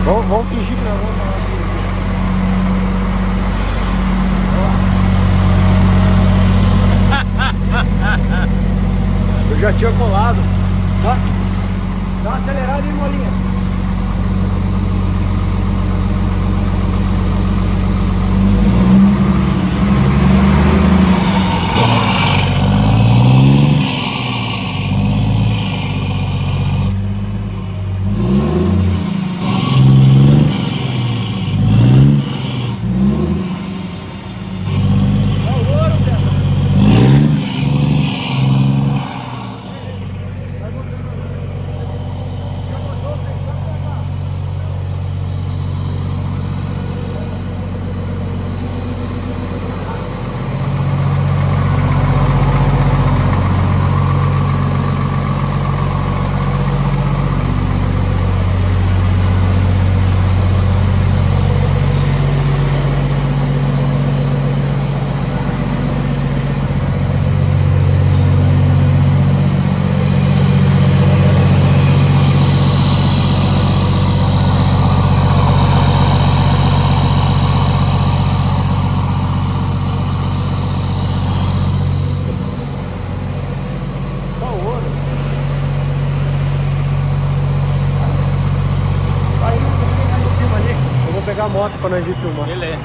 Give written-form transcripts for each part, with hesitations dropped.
Vamos fingir que nós vamos falar aqui. Eu já tinha colado. Dá uma acelerada aí, Molinha. Pegar a moto pra nós ir filmar. Beleza.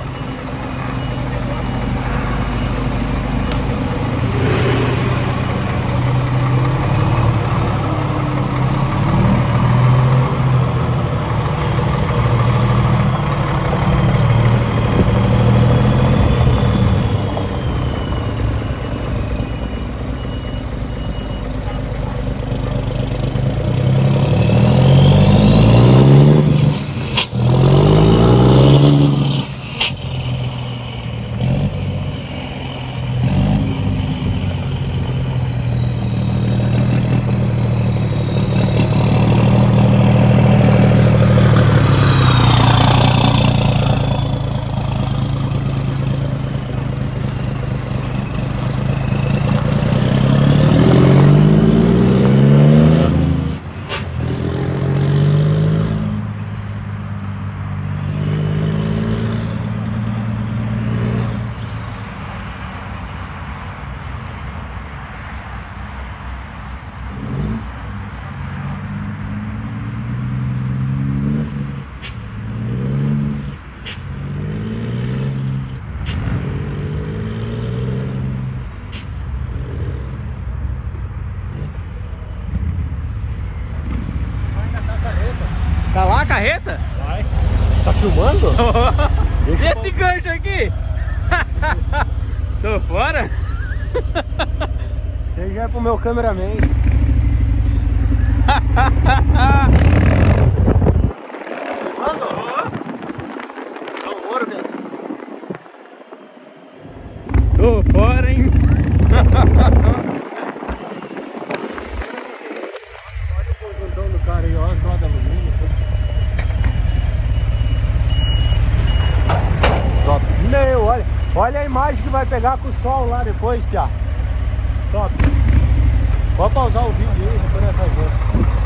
Tá lá a carreta? Vai. Tá filmando? E esse gancho aqui? Tô fora? Esse já é pro meu cameraman. Filmando? São ouro, meu. Tô fora, hein? Olha o conjuntão do cara aí, ó, as rodas alumínio. Top. Meu, olha a imagem que vai pegar com o sol lá depois, piá. Top. Pode pausar o vídeo aí, depois nós fazemos.